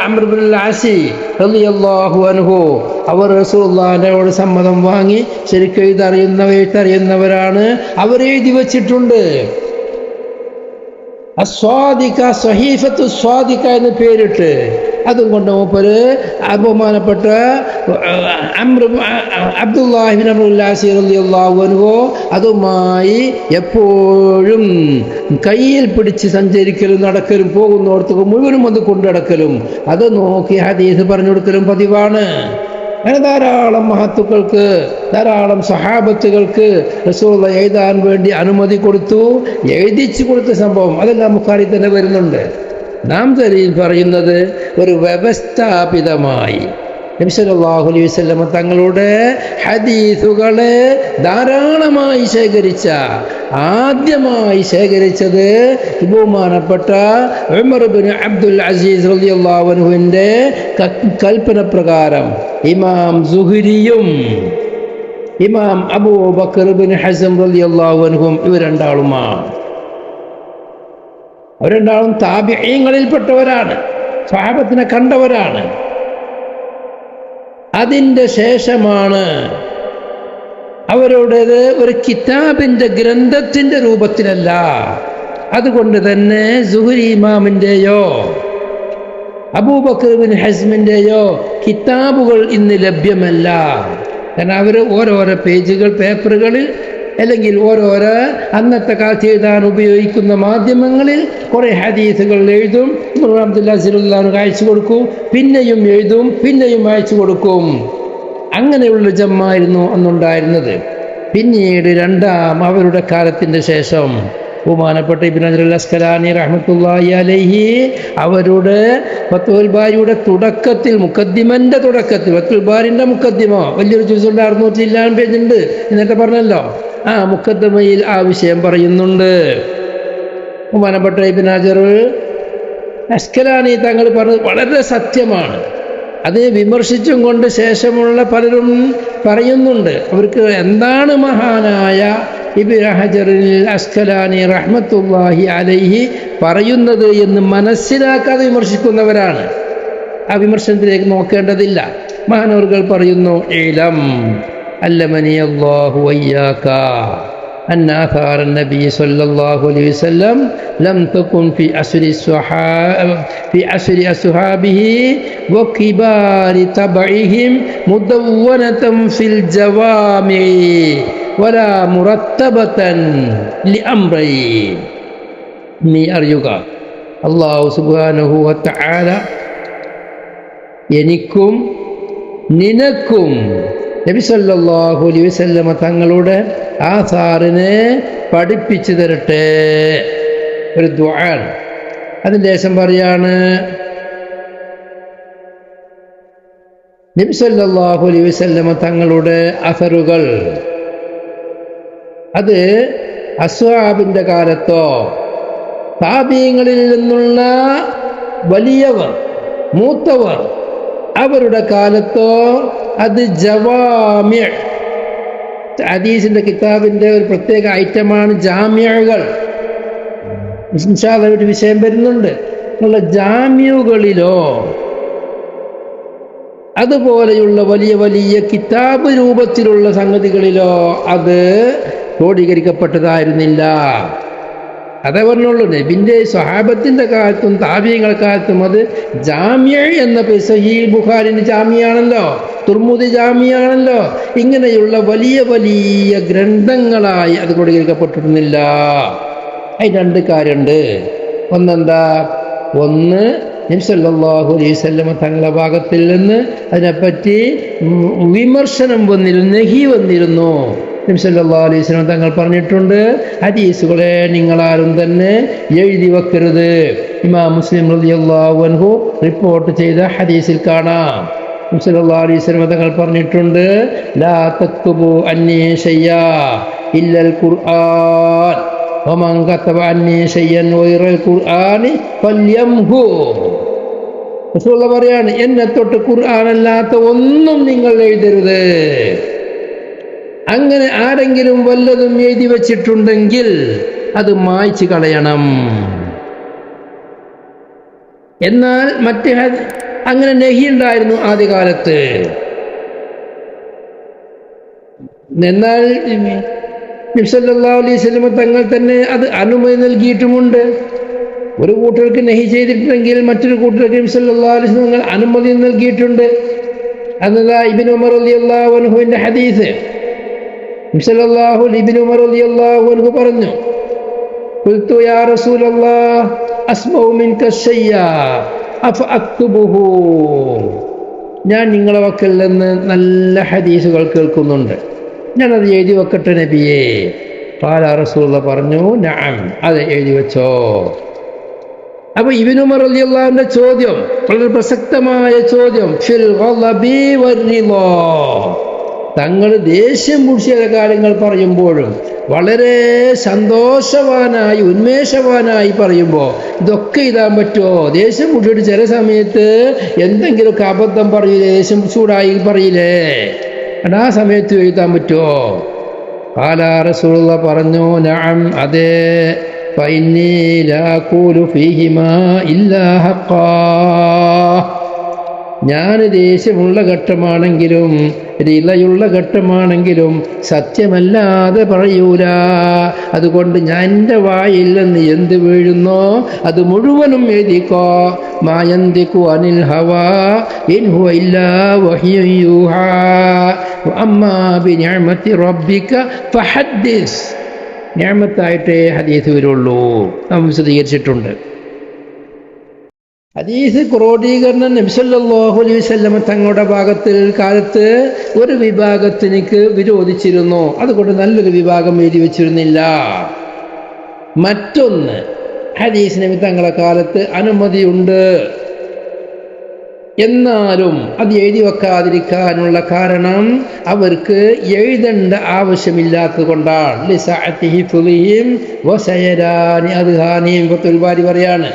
അംർ ഇബ്നുൽ ആസി റളിയല്ലാഹു അൻഹു അവർ റസൂലുള്ളാഹിയോട് സമ്മതം വാങ്ങി ശരിക്കും എഴുത്തറിയുന്നവരാണ്. അവർ എഴുതി വച്ചിട്ടുണ്ട്. അസ്വാദിക, സഹീഫത്തു സ്വാദിക എന്ന് പേരിട്ട്. അതുകൊണ്ട് മൂപ്പര് ബഹുമാനപ്പെട്ട അബ്ദുല്ലാഹിബ്നു അംറുൽ ആസി റളിയല്ലാഹു അൻഹു അതുമായി എപ്പോഴും കയ്യിൽ പിടിച്ച് സഞ്ചരിക്കലും നടക്കലും പോകുന്നിടത്തൊക്കെ മുഴുവനും അത് കൊണ്ടുനടക്കലും അത് നോക്കി ഹദീസ് പറഞ്ഞു കൊടുക്കലും പതിവാണ്. അങ്ങനെ ധാരാളം മഹത്തുക്കൾക്ക്, ധാരാളം സഹാബത്തുകൾക്ക് റസൂലുള്ള എഴുതാൻ വേണ്ടി അനുമതി കൊടുത്തു, എഴുതിച്ചു കൊടുത്ത സംഭവം അതെല്ലാം ബുഖാരി തന്നെ വരുന്നുണ്ട്. നാം പറയുന്നത് ഒരു വ്യവസ്ഥാപിതമായി നബി സല്ലല്ലാഹു അലൈഹി വസല്ലം തങ്ങളുടെ ഹദീസുകളെ ധാരാളമായി ആദ്യമായി ശേഖരിച്ചത് ബഹുമാനപ്പെട്ട ഉമർ ഇബ്നു അബ്ദുൽ അസീസ് റളിയല്ലാഹു അൻഹുവിൻ്റെ കൽപ്പന പ്രകാരം ഇമാം സുഹരിയും ഇമാം അബൂബക്കർ ഇബ്നു ഹസം റളിയല്ലാഹു അൻഹും ഇവർ രണ്ടാളുമാണ്. അവർ രണ്ടാളും താബിഈങ്ങളിൽപ്പെട്ടവരാണ്, സ്വഹാബത്തിനെ കണ്ടവരാണ്. അതിൻ്റെ ശേഷമാണ് അവരുടേത് ഒരു കിതാബിൻ്റെ ഗ്രന്ഥത്തിൻ്റെ രൂപത്തിലല്ല. അതുകൊണ്ട് തന്നെ സുഹരി ഇമാമിൻ്റെയോ അബൂബക്കർ ഇബ്നു ഹസ്മിൻ്റെയോ കിതാബുകൾ ഇന്ന് ലഭ്യമല്ല. കാരണം അവർ ഓരോരോ പേപ്പറുകളിൽ അല്ലെങ്കിൽ ഓരോരോ അന്നത്തെ കാലത്ത് എഴുതാൻ ഉപയോഗിക്കുന്ന മാധ്യമങ്ങളിൽ കുറേ ഹദീസുകൾ എഴുതും, അബ്ദുല്ലാഹി റളിയല്ലാഹു അയച്ചു കൊടുക്കും, പിന്നെയും എഴുതും, പിന്നെയും അയച്ചു കൊടുക്കും. അങ്ങനെയുള്ള ജമ്മായിരുന്നു അന്നുണ്ടായിരുന്നത്. പിന്നീട് അവരുടെ കാലത്തിൻ്റെ ശേഷം ബഹുമാനപ്പെട്ട ഇബ്നു ഹജർ അൽ അസ്കലാനി റഹ്മത്തുള്ളാഹി അലൈഹി അവരുടെ ഫത്ഹുൽ ബാരിയുടെ തുടക്കത്തിൽ, മുഖദ്ദിമൻ്റെ തുടക്കത്തിൽ, ഫത്ഹുൽ ബാരിൻ്റെ മുഖദ്ദിമ വലിയൊരു ജുസുണ്ട്, 600 പേജുണ്ട് എന്നിട്ട് പറഞ്ഞല്ലോ. മുഖദ്ദിമയിൽ ആ വിഷയം പറയുന്നുണ്ട്. ബഹുമാനപ്പെട്ട ഇബ്നു ഹജർ അസ്കലാനി തങ്ങൾ പറഞ്ഞത് വളരെ സത്യമാണ്. അതിനെ വിമർശിച്ചും കൊണ്ട് ശേഷമുള്ള പലരും പറയുന്നുണ്ട്. അവർക്ക് എന്താണ് മഹാനായ ഇബ്നു ഹജർ അസ്കലാനി റഹ്മത്തുള്ളാഹി അലൈഹി പറയുന്നത് എന്ന് മനസ്സിലാക്കാതെ വിമർശിക്കുന്നവരാണ്. ആ വിമർശനത്തിലേക്ക് നോക്കേണ്ടതില്ല. മഹാനവറുകൾ പറയുന്നു, ഇലം അല്ലമനി അല്ലാഹു വയ്യാക أن آثار النبي صلى الله عليه وسلم لم تكن في عصر أصحابه وكبار تبعهم مدونة في الجوامع ولا مرتبة لأمرين. നീ അറിയുക, അല്ലാഹു സുബ്ഹാനഹു വ തആല എനിക്കും നിനക്കും നബി സല്ലല്ലാഹു അലൈഹി വസല്ലമ തങ്ങളുടെ ആസാറിനെ പഠിപ്പിച്ചു തരട്ടെ. ഒരു ദുആ. അതിൻ്റെ ശേഷം പറയാണ്, നബി സല്ലല്ലാഹു അലൈഹി വസല്ലമ തങ്ങളുടെ അസറുകൾ അത് അസ്ഹാബിൻ്റെ കാലത്തോ താബീങ്ങളിൽ നിന്നുള്ള വലിയവർ, മൂത്തവർ അവരുടെ കാലത്തോ അത് ജവാമി. ഹദീസിൻ്റെ കിതാബിൻ്റെ ഒരു പ്രത്യേക ഐറ്റമാണ് ജാമ്യകൾ. ഇൻഷാ അല്ലാഹ് ഒരു വിഷയം വരുന്നുണ്ട്. ഉള്ള ജാമ്യകളിലോ അതുപോലെയുള്ള വലിയ വലിയ കിതാബ് രൂപത്തിലുള്ള സംഗതികളിലോ അത് ക്രോഡീകരിക്കപ്പെട്ടതായിരുന്നില്ല. അതേ പറഞ്ഞുള്ളൂ. നബിൻ്റെ സ്വഹാബത്തിൻ്റെ കാലത്തും താബിഈങ്ങളുടെ കാലത്തും അത് ജാമ്യ എന്ന സഹീഹ് ബുഖാരിൻ്റെ ജാമ്യാണല്ലോ. തുർമുദി ജാമിയാണല്ലോ. ഇങ്ങനെയുള്ള വലിയ വലിയ ഗ്രന്ഥങ്ങളായി അത് ക്രോഡീകരിക്കപ്പെട്ടിരുന്നില്ല. അതിന് രണ്ട് കാര്യമുണ്ട്. ഒന്നെന്താ? ഒന്ന്, നബി സല്ലല്ലാഹു അലൈഹി വസല്ലം തങ്ങളുടെ ഭാഗത്തിൽ നിന്ന് അതിനെപ്പറ്റി വിമർശനം വന്നിരുന്നു, നഹി വന്നിരുന്നു. നബി സല്ലല്ലാഹു അലൈഹി വസല്ലം തങ്ങൾ പറഞ്ഞിട്ടുണ്ട്, ഹദീസുകളെ നിങ്ങളാരും തന്നെ എഴുതി വെക്കരുത്. ഇമാം മുസ്ലിം റളിയല്ലാഹു അൻഹു റിപ്പോർട്ട് ചെയ്ത ഹദീസിൽ കാണാം, നബി സല്ലല്ലാഹു അലൈഹി വസല്ലം തങ്ങൾ പറഞ്ഞിട്ടുണ്ട്, ലാ തക്തുബു അന്നീ ശൈയാ ഇല്ലൽ ഖുർആൻ വമൻ കതബ അന്നീ ശൈയൻ ഗൈറൽ ഖുർആനി ഫല്യംഹു. റസൂലുള്ളാഹി പറയാണ്, എന്നെ തൊട്ട് ഖുർആൻ അല്ലാത്ത ഒന്നും നിങ്ങൾ എഴുതരുത്. അങ്ങനെ ആരെങ്കിലും വല്ലതും എഴുതി വച്ചിട്ടുണ്ടെങ്കിൽ അത് മായ്ച്ചു കളയണം. എന്നാൽ മറ്റേ അങ്ങനെ നഹി ഉണ്ടായിരുന്നു ആദ്യകാലത്ത്. എന്നാൽ നബി സല്ലല്ലാഹു അലൈഹി വസല്ലം തങ്ങൾ തന്നെ അത് അനുമതി നൽകിയിട്ടുമുണ്ട്. ഒരു കൂട്ടർക്ക് നഹി ചെയ്തിട്ടുണ്ടെങ്കിൽ മറ്റൊരു കൂട്ടർക്ക് നബി സല്ലല്ലാഹു അലൈഹി വസല്ലം തങ്ങൾ അനുമതി നൽകിയിട്ടുണ്ട്. അന്നതാ ഇബ്നു ഉമർ റളിയല്ലാഹു അൻഹുവിന്റെ ഹദീസ്. ഇബ്നു ഉമർ റളിയല്ലാഹു അൻഹു പറഞ്ഞു, ഖുൽതു യാ റസൂലല്ലാഹ് അസ്മഉ മിൻക ശയ്യാ അഫഅക്തുബുഹു. ഞാൻ നിങ്ങളെ വക്കൽ നിന്ന് നല്ല ഹദീസുകൾ കേൾക്കുന്നുണ്ട്, ഞാനത് എഴുതി വെക്കട്ടെ നബിയേ? ഖാല റസൂലുള്ളാഹി പറഞ്ഞു, നഅം, അത് എഴുതി വെച്ചോ. അപ്പൊ ഇബ്നു ഉമർ റളിയല്ലാഹുവിന്റെ ചോദ്യം വളരെ പ്രസക്തമായ ചോദ്യം, ഫിൽ ഗളബി വറിളാ. തങ്ങൾ ദേഷ്യം പിടിച്ച കാര്യങ്ങൾ പറയുമ്പോഴും വളരെ സന്തോഷവാനായി ഉന്മേഷവാനായി പറയുമ്പോൾ ഇതൊക്കെ എഴുതാൻ പറ്റുമോ? ദേഷ്യം പിടിച്ചിട്ട് ചില സമയത്ത് എന്തെങ്കിലുമൊക്കെ അബദ്ധം പറയില്ലേ, ദേഷ്യം ചൂടായി പറയില്ലേ, ആ സമയത്ത് എഴുതാൻ പറ്റുമോ? ഖാല റസൂലുള്ളാഹി പറഞ്ഞു, നഅം, അതെ. ഫഇന്നീ ലാ അഖൂലു ഫീഹിമാ ഇല്ലാ ഹഖാ. ഞാൻ ദേഷ്യമുള്ള ഘട്ടമാണെങ്കിലും റിളയുള്ള ഘട്ടമാണെങ്കിലും സത്യമല്ലാതെ പറയൂല. അതുകൊണ്ട് ഞാൻ എൻ്റെ വായിൽ നിന്ന് എന്ത് വീഴുന്നോ അത് മുഴുവനും എഴുതിക്കോ. മാ യന്തിഖു അനിൽ ഹവാ ഇൻ ഹുവ ഇല്ലാ വഹ്യുൻ യൂഹാ വഅമ്മാ ബിനിഅമതി റബ്ബിക ഫഹദ്ദിസ്. നിഅമത്തായിട്ടേ ഹദീസ് വരുള്ളൂ, നാം വിശദീകരിച്ചിട്ടുണ്ട്. ഹദീസ് ക്രോഡീകരണം നബി സല്ലല്ലാഹു അലൈഹി വസല്ലം തങ്ങളുടെ കാലത്ത് ഒരു വിഭാഗത്തിനിക്ക് വിരോധിച്ചിരുന്നു. അതുകൊണ്ട് നല്ലൊരു വിഭാഗം എഴുതി വെച്ചിരുന്നില്ല. മറ്റൊന്ന്, ഹദീസ് നബി തങ്ങളുടെ കാലത്ത് അനുമതിയുണ്ട്, എന്നാലും അത് എഴുതി വെക്കാതിരിക്കാനുള്ള കാരണം അവർക്ക് എഴുതേണ്ട ആവശ്യമില്ലാത്തത് കൊണ്ടാണ്. ലിസഅതി ഹിഫ്ളിഹിം വസയരാനി അദ്ഹാനിഹിം. ഫത്തുൽ ബാരി പറയാണ്,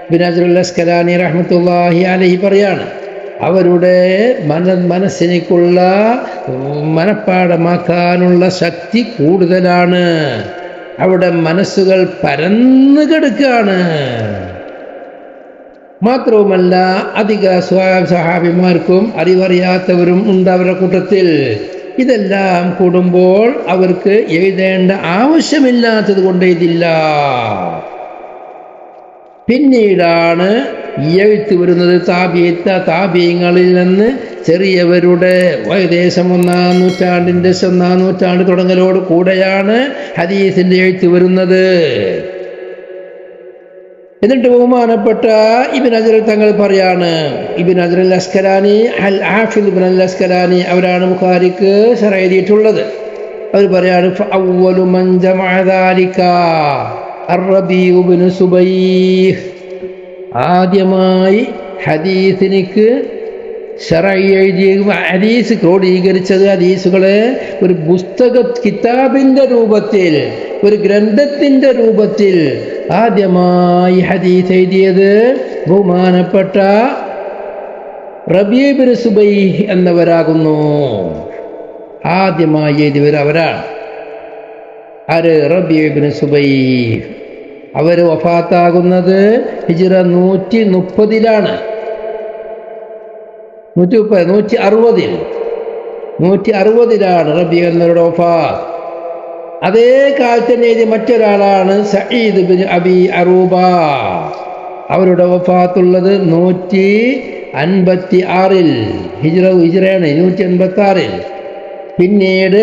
ഇബ്നു ഹജറുൽ അസ്ഖലാനി റഹ്മത്തുള്ളാഹി അലൈഹി പറയാണ്, അവരുടെ മനസ്സിനേക്കുള്ള മനപ്പാടമാക്കാനുള്ള ശക്തി കൂടുതലാണ്. അവിടെ മനസ്സുകൾ പരന്നു കിടക്കുകയാണ്. മാത്രവുമല്ല അധിക സഹാബിമാർക്കും അറിവറിയാത്തവരും ഉണ്ട് അവരുടെ കൂട്ടത്തിൽ. ഇതെല്ലാം കൂടുമ്പോൾ അവർക്ക് എഴുതേണ്ട ആവശ്യമില്ലാത്തത് കൊണ്ട് ഇതില്ല. പിന്നീടാണ് എഴുത്ത് വരുന്നത് താബീങ്ങളിൽ നിന്ന്. ചെറിയവരുടെ ഏകദേശം 1-ാം നൂറ്റാണ്ട് തുടങ്ങലോട് കൂടെയാണ് ഹദീസിന്റെ എഴുത്ത് വരുന്നത്. എന്നിട്ട് ബഹുമാനപ്പെട്ട ഇബ്നു ഹജർ തങ്ങൾ പറയാണ്, ഇബ്നു ഹജർ അൽ അസ്ഖലാനി, ഹാഫിദ് ഇബ്നു അൽ അസ്ഖലാനി, അവരാണ് ബുഖാരിക്ക് ശറഹ് എഴുതിയിട്ടുള്ളത്. അവർ പറയാണ്, ഫഅവ്വലു മൻ ജമഅ ദാലിക അർ-റബീഉ ഇബ്നു സുബൈഹ്. ആദ്യമായി ഹദീസിനിക്ക് ശറഹ് എഴുതി ഹദീസ് ക്രോഡീകരിച്ചത്, ഹദീസുകളെ ഒരു കിതാബിന്റെ രൂപത്തിൽ, ഒരു ഗ്രന്ഥത്തിന്റെ രൂപത്തിൽ ആദ്യമായി ഹദീസ് എഴുതിയത് ബഹുമാനപ്പെട്ട റബീഉ ഇബ്നു സുബൈഹ് എന്നവരാകുന്നു. ആദ്യമായി എഴുതിയവർ അവരാണ്. ആര്? റബീഉ ഇബ്നു സുബൈഹ്. അവർ വഫാത്താകുന്നത് ഹിജ്റ 130-ലാണ്. 160-ലാണ് റബീഉ എന്നവരുടെ വഫാത്ത്. അതേ കാലത്ത് തന്നെ എഴുതിയ മറ്റൊരാളാണ് സഈദ് ബിൻ അബി അറൂബ. അവരുടെ വഫാത്തുള്ളത് 140 156 ഹിജ്റയാണ് 186. പിന്നീട്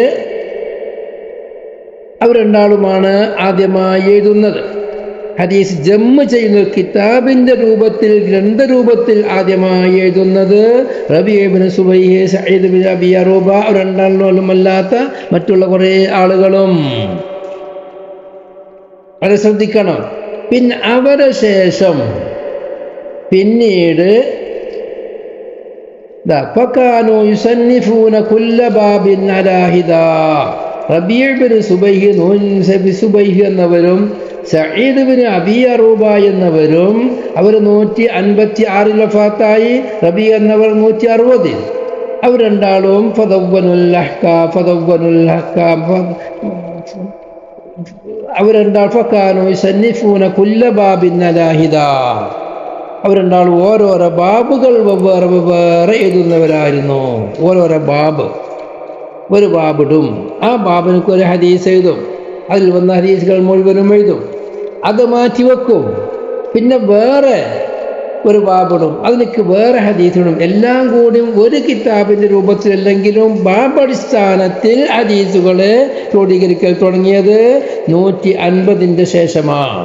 അവർ രണ്ടാളുമാണ് ആദ്യമായി എഴുതുന്നത്. ഹദീസ് ജമ്മ് ചെയ്യുന്ന കിതാബിന്റെ രൂപത്തിൽ, ഗ്രന്ഥരൂപത്തിൽ ആദ്യമായി എഴുതുന്നത് റബീഉ ഇബ്നു സുബൈഹ്, സഈദ് ബിൻ അബി അറൂബ, രണ്ടാളുമല്ലാത്ത മറ്റുള്ള കുറേ ആളുകളും. അത് ശ്രദ്ധിക്കണം. പിന്നെ അവരെ ശേഷം പിന്നീട് ഫകാനൂ യുസന്നിഫൂന കുല്ല ബാബിൻ അലാ ഹിദാ. റബീഉ ഇബ്നു സുബൈഹ് എന്നവരും സഈദ് ബിൻ അബി അറൂബ എന്നവരും അവർ 156 വഫാത്തായി. റബീഉ എന്നവർ 160. അവർ രണ്ടാളും അവർ രണ്ടാൾ ഫകാനൂ യുസന്നിഫൂന കുല്ല ബാബിൻ അലാ ഹിദാ. അവർ രണ്ടാളും ഓരോരോ ബാബുകൾ വെവ്വേറെ എഴുതുന്നവരായിരുന്നു. ഓരോരോ ബാബ്, ഒരു ബാബിടും. ആ ബാബിനൊക്കെ ഒരു ഹദീസ് എഴുതും. അതിൽ വന്ന ഹദീസുകൾ മുഴുവനും എഴുതും. അത് മാറ്റിവെക്കും. പിന്നെ വേറെ ഒരു ബാബിടും, അതിലേക്ക് വേറെ ഹദീസിടും. എല്ലാം കൂടി ഒരു കിതാബിൻ്റെ രൂപത്തിലല്ലെങ്കിലും ബാബടിസ്ഥാനത്തിൽ ഹദീസുകളെ ക്രോഡീകരിക്കൽ തുടങ്ങിയത് 150 ശേഷമാണ്.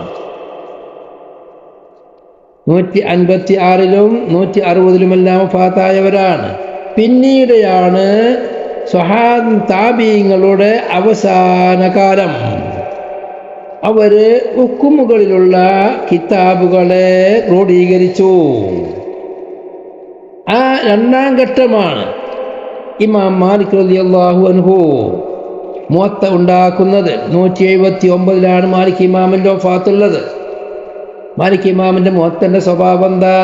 156 160 വഫാത്തായവരാണ്. പിന്നീടെയാണ് താബീങ്ങളുടെ അവസാന കാലം. അവര് ഹുക്കുമുകളിലുള്ള കിതാബുകളെ ക്രോഡീകരിച്ചു. ആ രണ്ടാം ഘട്ടമാണ് ഇമാം മാലിക് റളിയല്ലാഹു അൻഹു മുവത്ത ഉണ്ടാക്കുന്നത്. 179 മാലിക് ഇമാമിൻ്റെ വഫാത്തുള്ളത്. മാലിക് ഇമാമിൻ്റെ മുവത്തൻ്റെ സ്വഭാവം എന്താ?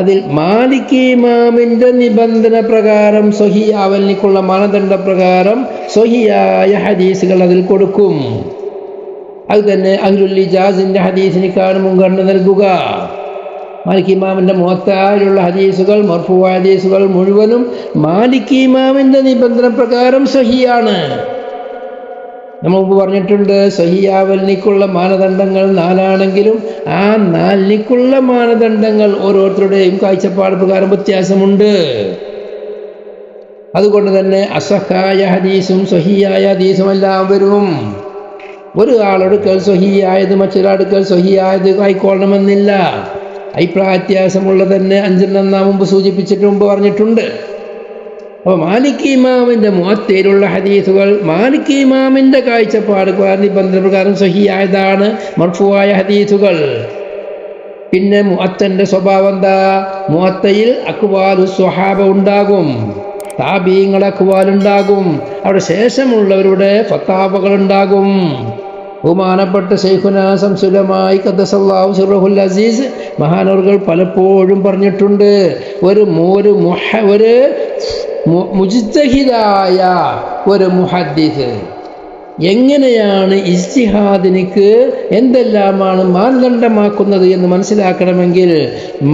അതിൽ മാലിക് ഇമാമിൻ്റെ നിബന്ധന പ്രകാരം, സ്വഹിയാവലിനുള്ള മാനദണ്ഡ പ്രകാരം സ്വഹിയായ ഹദീസുകൾ അതിൽ കൊടുക്കും. അത് തന്നെ അഹ്ലുൽ ഇജാസിൻ്റെ ഹദീസിനേക്കാണ് മുൻഗണന നൽകുക. മാലിക് ഇമാമിൻ്റെ മുവത്തയിലുള്ള ഹദീസുകൾ, മർഫൂഅ ഹദീസുകൾ മുഴുവനും മാലിക് ഇമാമിൻ്റെ നിബന്ധന പ്രകാരം സ്വഹിയാണ്. നമ്മൾ മുമ്പ് പറഞ്ഞിട്ടുണ്ട്, സ്വഹിയാവലിനുള്ള മാനദണ്ഡങ്ങൾ 4 ആ 4 മാനദണ്ഡങ്ങൾ ഓരോരുത്തരുടെയും കാഴ്ചപ്പാട് പ്രകാരം വ്യത്യാസമുണ്ട്. അതുകൊണ്ട് തന്നെ അസഹായ ഹദീസും സ്വഹിയായ ഹദീസും എല്ലാം വരും. ഒരു ആളെടുക്കൽ സ്വഹിയായത് മറ്റൊരാളെടുക്കൽ സ്വഹിയായത് ആയിക്കൊള്ളണമെന്നില്ല. അഭിപ്രായ വ്യത്യാസമുള്ള തന്നെ 5 മുമ്പ് സൂചിപ്പിച്ചിട്ട് മുമ്പ് പറഞ്ഞിട്ടുണ്ട്. അപ്പോൾ മാലിക് ഇമാമിൻ്റെ മുവത്തയിലുള്ള ഹദീസുകൾ മാലിക് ഇമാമിൻ്റെ കാഴ്ചപ്പാട് നിബന്ധന പ്രകാരം സ്വഹിയായതാണ് മർഫൂആയ ഹദീസുകൾ. പിന്നെ മുഅത്തൻ്റെ സ്വഭാവം എന്താ? മുഅത്തയിൽ അക്വാലു സ്വഹാബ ഉണ്ടാകും, താബീങ്ങൾ അക്വാലുണ്ടാകും, അവിടെ ശേഷമുള്ളവരുടെ ഫത്താവകൾ ഉണ്ടാകും. ബഹുമാനപ്പെട്ട ശൈഖുനാ ശംസുലമായി ഖദ്ദസല്ലാഹു സിർറഹുൽ അസീസ് മഹാനവറുകൾ പലപ്പോഴും പറഞ്ഞിട്ടുണ്ട്, ഒരു മുജ്തഹിദായ ഒരു മുഹദ്ദിസ് എങ്ങനെയാണ് ഇജ്തിഹാദിനിക്ക് എന്തെല്ലാമാണ് മാനദണ്ഡമാക്കുന്നത് എന്ന് മനസ്സിലാക്കണമെങ്കിൽ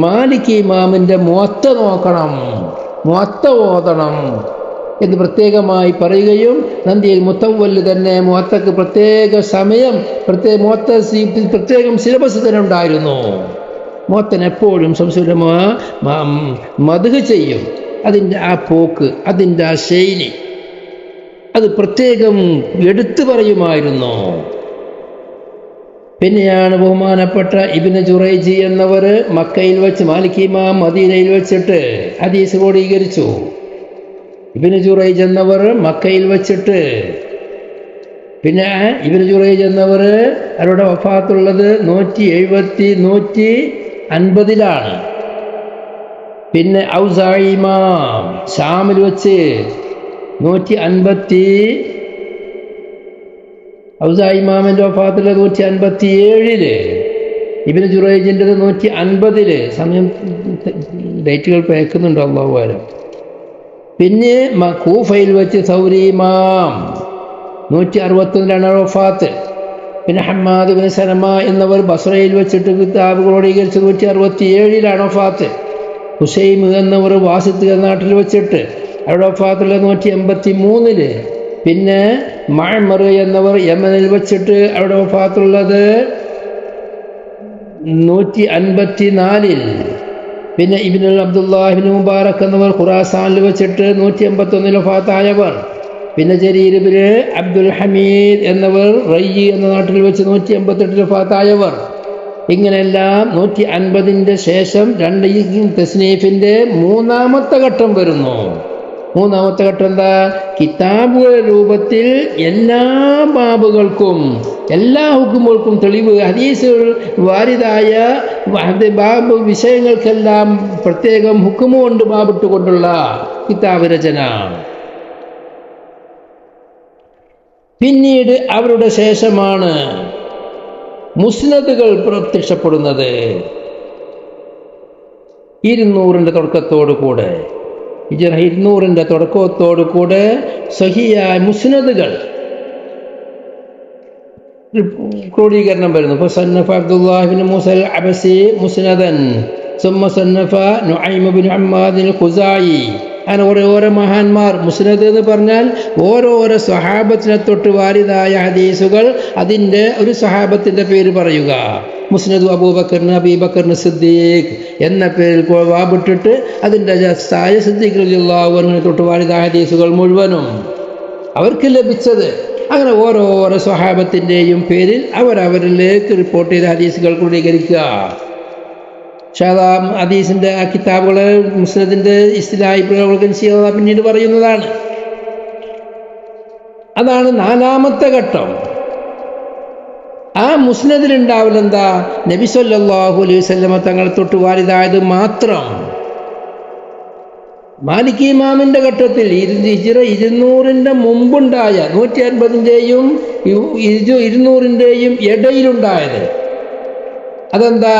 മാലിക് ഇമാമിൻ്റെ മുവത്ത നോക്കണം, മുവത്ത ഓതണം എന്ന് പ്രത്യേകമായി പറയുകയും, നന്ദിയിൽ മുത്തവ്വല് തന്നെ മുവത്തക്ക് പ്രത്യേക സമയം, പ്രത്യേകം സിലബസ് തന്നെ ഉണ്ടായിരുന്നു. മുവത്തൻ എപ്പോഴും സംശുദ്ധമായ മദ്ഹ് ചെയ്യും. അതിൻ്റെ ആ പോക്ക്, അതിൻ്റെ ആ ശൈലി, അത് പ്രത്യേകം എടുത്തു പറയുമായിരുന്നു. പിന്നെയാണ് ബഹുമാനപ്പെട്ട ഇബ്നു ജുറൈജ് എന്നവർ മക്കയിൽ വെച്ച് മാലിക് ഇമാം മദീനയിൽ വെച്ചിട്ട് ഹദീസ് ക്രോഡീകരിച്ചു. ഇബ്നു ജുറൈജ് എന്നവർ മക്കയിൽ വെച്ചിട്ട്, പിന്നെ ഇബ്നു ജുറൈജ് എന്നവർ അവരുടെ വഫാത്തുള്ളത് 150 പിന്നെ ഔസാഇ ഇമാം ഷാമിൽ വെച്ച് 150, ഔസാഇ ഇമാമിൻ്റെ വഫാത്തുള്ളത് 157, ഇബ്നു ജുറൈജിൻ്റെത് 150. സമയം ഡേറ്റുകൾ പേക്കുന്നുണ്ടോ അല്ലാഹു അലം. പിന്നെ കൂഫയിൽ വെച്ച് സൗരി ഇമാം 161 വഫാത്ത്. പിന്നെ ഹമ്മാദ് ബിൻ സലമ എന്നവർ ബസ്രയിൽ വെച്ചിട്ട് കിതാബ് ക്രോഡീകരിച്ച് 167 വഫാത്ത്. ഹുസൈം എന്നവർ വാസിത്ത് എന്ന നാട്ടിൽ വെച്ചിട്ട് അവരുടെ വഫാത്തുള്ളത് 183. പിന്നെ മഅ്മർ എന്നവർ യമനിൽ വെച്ചിട്ട് അവരുടെ വഫാത്തുള്ളത് 154. പിന്നെ ഇബ്നുൽ അബ്ദുല്ലാഹിബ്നു മുബാറക് എന്നവർ ഖുറാസാനിൽ വെച്ചിട്ട് 181 വഫാത്തായവർ. പിന്നെ ജരീർ ഇബ്നു അബ്ദുൽ ഹമീദ് എന്നവർ റയ്യി എന്ന നാട്ടിൽ വെച്ച് 188 വഫാത്തായവർ. ഇങ്ങനെയെല്ലാം 150 ശേഷം രണ്ട് തസ്നീഫിൻ്റെ മൂന്നാമത്തെ ഘട്ടം വരുന്നു. മൂന്നാമത്തെ ഘട്ടം എന്താ? കിതാബുകളുടെ രൂപത്തിൽ എല്ലാ ബാബുകൾക്കും എല്ലാ ഹുക്കുമുകൾക്കും തെളിവ് ഹദീസുകൾ വാരിതായ ബാബ് വിഷയങ്ങൾക്കെല്ലാം പ്രത്യേകം ഹുക്കുമു കൊണ്ട് ബാബിട്ടുകൊണ്ടുള്ള കിതാബ് രചന. പിന്നീട് അവരുടെ ശേഷമാണ് മുസ്നദുകൾ പ്രത്യക്ഷപ്പെടുന്നത്. 200 തുടക്കത്തോടു കൂടെ, ഹിജ്റ 200 തുടക്കത്തോടു കൂടെ സഹിയായ മുസ്നദുകൾ ക്രോഡീകരണം വരുന്നു. ഇപ്പോൾ സന്നഫ അബ്ദുല്ലാഹി ഇബ്നു മൂസൽ അബസി മുസ്നദൻ, സുമ്മ സന്നഫ നുഐം ഇബ്നു ഹമ്മാദിൽ ഖുസായി. അങ്ങനെ ഓരോ മഹാന്മാർ. മുസ്നദ് എന്ന് പറഞ്ഞാൽ ഓരോരോ സ്വഹാബത്തിനെ തൊട്ട് വാരിതായ ഹദീസുകൾ, അതിൻ്റെ ഒരു സ്വഹാബത്തിൻ്റെ പേര് പറയുക. മുസ്നദ് അബൂബക്കറിന് അബീബക്കറിന് സിദ്ദീഖ് എന്ന പേരിൽ വാബിട്ടിട്ട് അതിൻ്റെ ജസ്തായ സിദ്ദീഖ് റളിയല്ലാഹു അൻഹു തൊട്ട് വാരിതായ ഹദീസുകൾ മുഴുവനും അവർക്ക് ലഭിച്ചത്. അങ്ങനെ ഓരോരോ സ്വഹാബത്തിൻ്റെയും പേരിൽ അവരവരിലേക്ക് റിപ്പോർട്ട് ചെയ്ത ഹദീസുകൾ ക്രോഡീകരിക്കുക. ഹദീസിൻ്റെ ആ കിതാബുകൾ മുസ്നദിൻ്റെ ഇസ്തിലാഹി പ്രയോഗം ചെയ്യുക പിന്നീട് പറയുന്നതാണ്. അതാണ് നാലാമത്തെ ഘട്ടം. ആ മുസ്നദിലുണ്ടാവില്ല എന്താ? നബി സല്ലല്ലാഹു അലൈഹി വസല്ലമ തങ്ങൾ തൊട്ട് വാരിതായത് മാത്രം. മാലിക് ഇമാമിൻ്റെ ഘട്ടത്തിൽ ഹിജ്റ 200 മുമ്പുണ്ടായ 150ൻ്റെയും 200ൻ്റെയും ഇടയിലുണ്ടായത് അതെന്താ?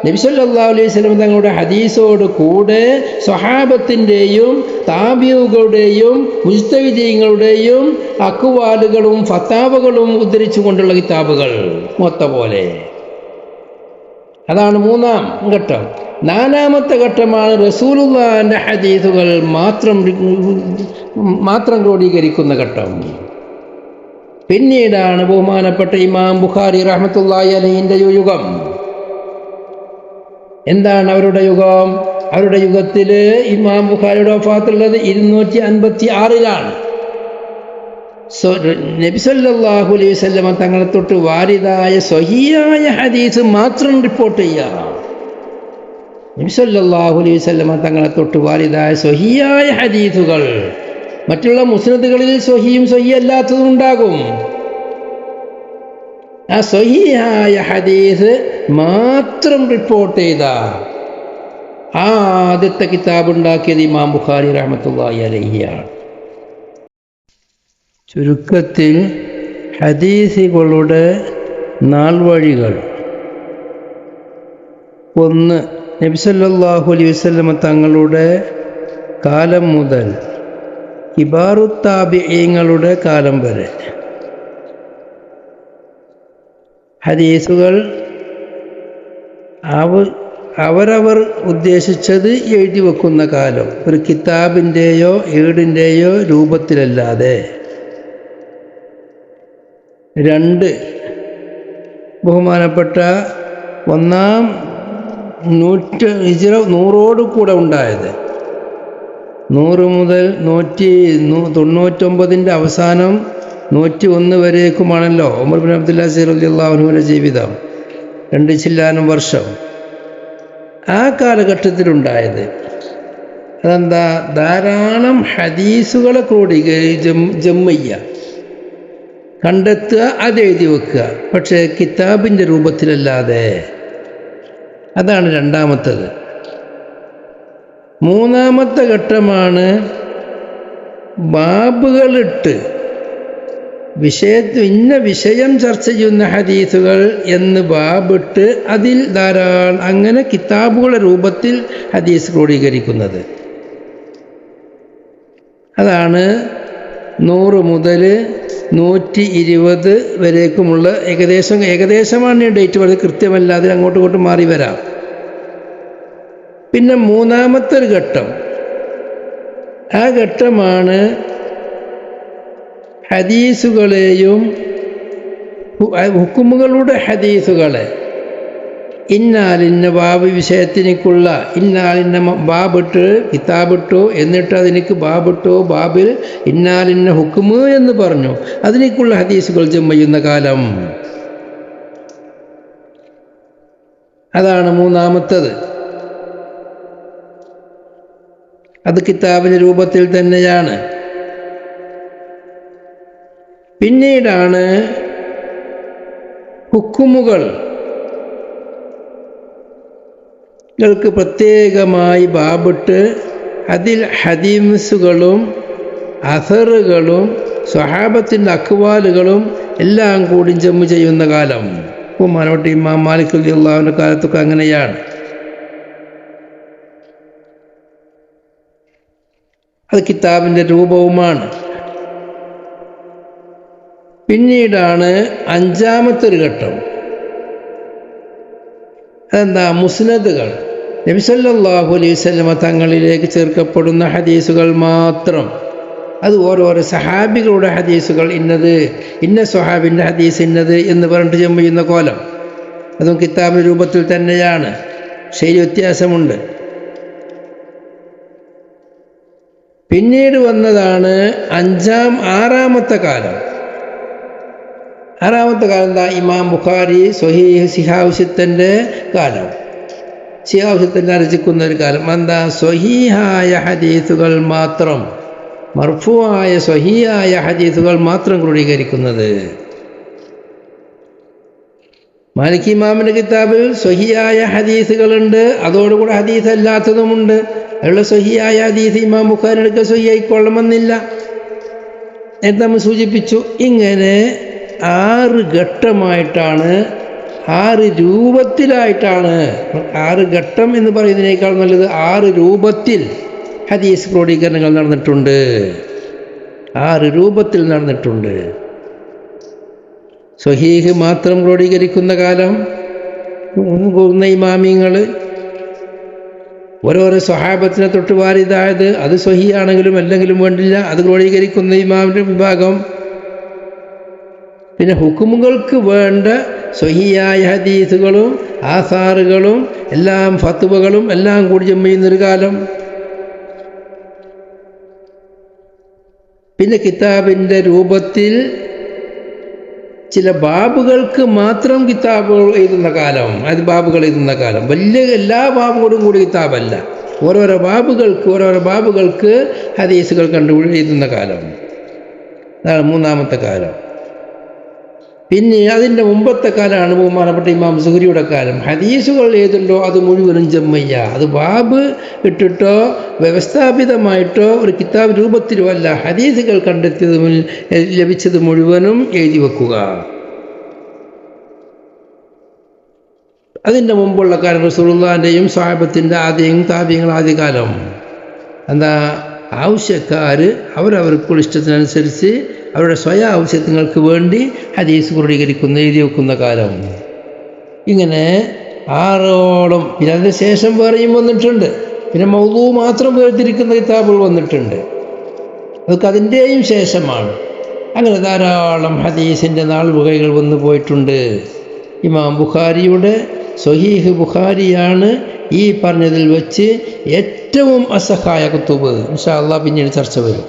നബി സല്ലല്ലാഹു അലൈഹി വസല്ലം തങ്ങളുടെ ഹദീസോട് കൂടെ സ്വഹാബത്തിൻ്റെയും താബിഉകളുടെയും മുജ്തഹിദീങ്ങളുടെയും അക്വാലുകളും ഫത്താവകളും ഉദ്ധരിച്ചുകൊണ്ടുള്ള കിതാബുകൾ മൊത്ത പോലെ. അതാണ് മൂന്നാം ഘട്ടം. നാലാമത്തെ ഘട്ടമാണ് റസൂലുള്ളാഹിൻ്റെ ഹദീസുകൾ മാത്രം ക്രോഡീകരിക്കുന്ന ഘട്ടം. പിന്നീടാണ് ബഹുമാനപ്പെട്ട ഇമാം ബുഖാരി റഹ്മത്തുള്ളാഹി അലൈഹിൻ്റെ യുഗം. എന്താണ് അവരുടെ യുഗം? അവരുടെ യുഗത്തിൽ ഇമാം ബുഖാരിയുടെ വഫാത്തുള്ളത് 256 നബി സല്ലല്ലാഹു അലൈഹി വസല്ലമ തങ്ങളെ തൊട്ട് വാരിദായ സ്വഹീഹായ ഹദീസ് മാത്രം റിപ്പോർട്ട് ചെയ്യുക. നബി സല്ലല്ലാഹു അലൈഹി വസല്ലമ തങ്ങളെ തൊട്ട് വാരിദായ സ്വഹീഹായ ഹദീസുകൾ. മറ്റുള്ള മുസ്നദുകളിൽ സ്വഹീയും സ്വഹീഹ് അല്ലാത്തതും ഉണ്ടാകും. ആ സ്വഹീഹായ ഹദീസ് മാത്രം റിപ്പോർട്ട് ചെയ്ത ആദ്യത്തെ കിതാബ് ഉണ്ടാക്കിയത് ഇമാം ബുഖാരി റഹ്മത്തുള്ളാഹി അലൈഹിയാണ്. ചുരുക്കത്തിൽ ഹദീസുകളുടെ നാൾവഴികൾ: 1. നബി സല്ലല്ലാഹു അലൈഹി വസല്ലമ തങ്ങളുടെ കാലം മുതൽ കിബാറു താബിഈങ്ങളുടെ കാലം വരെ ഹദീസുകൾ അവരവർ ഉദ്ദേശിച്ചത് എഴുതി വെക്കുന്ന കാലം, ഒരു കിതാബിൻ്റെയോ ഏടിൻ്റെയോ രൂപത്തിലല്ലാതെ. 2. ബഹുമാനപ്പെട്ട 1-ാം ഹിജ്റ 100 കൂടെ ഉണ്ടായത്. 100 മുതൽ 199 അവസാനം 101 വരേക്കുമാണല്ലോ ഉമർ ബിൻ അബ്ദുൽ അസീസ് റളിയല്ലാഹു അൻഹുവിൻ്റെ ജീവിതം. 2 ചില്ലാനം വർഷം ആ കാലഘട്ടത്തിലുണ്ടായത്. അതെന്താ? ധാരാളം ഹദീസുകളെ ജമ്മയ്യ കണ്ടെത്തുക, അത് എഴുതി വെക്കുക, പക്ഷേ കിതാബിൻ്റെ രൂപത്തിലല്ലാതെ. അതാണ് രണ്ടാമത്തത്. 3-ാമത്തെ ഘട്ടമാണ് ബാബുകളിട്ട് ഇന്ന വിഷയം ചർച്ച ചെയ്യുന്ന ഹദീസുകൾ എന്ന് ബാബിട്ട് അതിൽ ധാരാളം അങ്ങനെ കിതാബുകളുടെ രൂപത്തിൽ ഹദീസ് ക്രോഡീകരിക്കുന്നത്. അതാണ് 100 മുതൽ 120 വരേക്കുമുള്ള ഏകദേശമാണ് ഡേറ്റ് പറയുന്നത്, കൃത്യമല്ല, അതിൽ അങ്ങോട്ടും ഇങ്ങോട്ടും മാറി വരാം. പിന്നെ 3-ാമത്തെ ഒരു ഘട്ടം, ആ ഘട്ടമാണ് ഹദീസുകളെയും ഹുക്കുമുകളുടെ ഹദീസുകളെ ഇന്നാലിന്ന ബാബ് വിഷയത്തിനേക്കുള്ള ഇന്നാലിന്ന ബാബിട്ട് കിതാബിട്ടു, എന്നിട്ട് അതിനേക്ക് ബാബിട്ടു, ബാബിൽ ഇന്നാലിന്ന ഹുക്കുമ് എന്ന് പറഞ്ഞു, അതിനേക്കുള്ള ഹദീസുകൾ ജമ ചെയ്യുന്ന കാലം. അതാണ് മൂന്നാമത്തത്. അത് കിതാബിൻ്റെ രൂപത്തിൽ തന്നെയാണ്. പിന്നീടാണ് ഹുക്കുമുകൾ ൾക്ക് പ്രത്യേകമായി ബാബിട്ട് അതിൽ ഹദീസുകളും അസറുകളും സ്വഹാബത്തിൻ്റെ അക്വാലുകളും എല്ലാം കൂടി ജമ്മു ചെയ്യുന്ന കാലം. ബഹുമാനപ്പെട്ട ഇമാം മാലിക് റളിയല്ലാഹുവിൻ്റെ കാലത്തൊക്കെ അങ്ങനെയാണ്. അത് കിതാബിൻ്റെ രൂപവുമാണ്. പിന്നീടാണ് അഞ്ചാമത്തെ ഒരു ഘട്ടം. അതെന്താ? മുസ്നദുകൾ, നബി സല്ലല്ലാഹു അലൈഹി വസല്ലമ തങ്ങളിലേക്ക് ചേർക്കപ്പെടുന്ന ഹദീസുകൾ മാത്രം. അത് ഓരോരോ സഹാബികളുടെ ഹദീസുകൾ, ഇന്നത് ഇന്ന സ്വഹാബിൻ്റെ ഹദീസ് ഇന്നത് എന്ന് പറഞ്ഞിട്ട് ജമ ചെയ്യുന്ന കോലം. അതും കിതാബിൻ്റെ രൂപത്തിൽ തന്നെയാണ്. ശൈലി വ്യത്യാസമുണ്ട്. പിന്നീട് വന്നതാണ് ആറാമത്തെ കാലം. ആറാമത്തെ കാലം എന്താ? ഇമാം ബുഖാരി സ്വഹീഹ് സിഹാവുസിത്തൻ്റെ കാലം. സിഹാവുസിത്തൻ്റെ രചിക്കുന്ന ഒരു കാലം. എന്താ? സ്വഹീഹായ ഹദീസുകൾ മാത്രം, മർഫൂആയ സ്വഹീഹായ ഹദീസുകൾ മാത്രം ക്രോഡീകരിക്കുന്നത്. മാലിക് ഇമാമിൻ്റെ കിതാബിൽ സ്വഹീഹായ ഹദീസുകളുണ്ട്, അതോടുകൂടെ ഹദീസ് അല്ലാത്തതുമുണ്ട്. അതിലുള്ള സ്വഹീഹായ ഹദീസ് ഇമാം ബുഖാരിയുടെ സ്വഹീഹായിക്കൊള്ളണമെന്നില്ല. നേരത്തെ നമ്മൾ സൂചിപ്പിച്ചു. ഇങ്ങനെ 6 ഘട്ടമായിട്ടാണ്, 6 രൂപത്തിലായിട്ടാണ്. 6 ഘട്ടം എന്ന് പറയുന്നതിനേക്കാൾ നല്ലത് 6 രൂപത്തിൽ ഹദീസ് ക്രോഡീകരണങ്ങൾ നടന്നിട്ടുണ്ട്. 6 രൂപത്തിൽ നടന്നിട്ടുണ്ട്. സ്വഹീഹ് മാത്രം ക്രോഡീകരിക്കുന്ന കാലം, പോകുന്ന ഇമാമിങ്ങൾ ഓരോരോ സ്വഹാബത്തിനെ തൊട്ട് വാരിദായത് അത് സ്വഹീഹാണെങ്കിലും അല്ലെങ്കിലും വേണ്ടില്ല, അത് ക്രോഡീകരിക്കുന്ന ഇമാമിൻ്റെ വിഭാഗം. പിന്നെ ഹുക്കുമുകൾക്ക് വേണ്ട സ്വഹീഹായ ഹദീസുകളും ആസാറുകളും എല്ലാം ഫത്വകളും എല്ലാം കൂടി ജമ ചെയ്യുന്നൊരു കാലം. പിന്നെ കിതാബിൻ്റെ രൂപത്തിൽ ചില ബാബുകൾക്ക് മാത്രം കിതാബുകൾ എഴുതുന്ന കാലം. അത് ബാബുകൾ എഴുതുന്ന കാലം. വലിയ എല്ലാ ബാബുകളും കൂടി കിതാബല്ല, ഓരോരോ ബാബുകൾക്ക് ഹദീസുകൾ കണ്ടുപിടി എഴുതുന്ന കാലം. അതാണ് മൂന്നാമത്തെ കാലം. പിന്നെ അതിൻ്റെ മുമ്പത്തെ കാലമാണ് ബഹുമാനപ്പെട്ട ഇമാം സുഹരിയുടെ കാലം. ഹദീസുകൾ ഏതുണ്ടോ അത് മുഴുവനും ജമ്മയ്യ, അത് ബാബ് ഇട്ടിട്ടോ വ്യവസ്ഥാപിതമായിട്ടോ ഒരു കിതാബ് രൂപത്തിലോ അല്ല, ഹദീസുകൾ കണ്ടെത്തിയത് ലഭിച്ചത് മുഴുവനും എഴുതി വെക്കുക. അതിൻ്റെ മുമ്പുള്ള കാലം റസൂലുള്ളാഹിൻ്റെയും സ്വഹാബത്തിൻ്റെ ആദ്യം താബിഈങ്ങൾ ആദ്യകാലം. എന്താ? ആവശ്യക്കാർ അവരവർക്കുള്ള ഇഷ്ടത്തിനനുസരിച്ച് അവരുടെ സ്വയം ആവശ്യങ്ങൾക്ക് വേണ്ടി ഹദീസ് ക്രോഡീകരിക്കുന്ന എഴുതി വെക്കുന്ന കാലം. ഇങ്ങനെ 6ഓളം. പിന്നെ അതിന് ശേഷം വേറെയും വന്നിട്ടുണ്ട്. പിന്നെ മൗദൂ മാത്രം വേർതിരിക്കുന്ന കിതാബുകൾ വന്നിട്ടുണ്ട്. അതൊക്കെ അതിൻ്റെയും ശേഷമാണ്. അങ്ങനെ ധാരാളം ഹദീസിൻ്റെ നാൾവകകൾ വന്നു പോയിട്ടുണ്ട്. ഇമാം ബുഖാരിയുടെ സ്വഹീഹ് ബുഖാരിയാണ് ഈ പറഞ്ഞതിൽ വെച്ച് ഏറ്റവും അസഹായ കുത്തുബ്. ഇൻഷാ അല്ലാഹ് പിന്നീട് ചർച്ച വരും.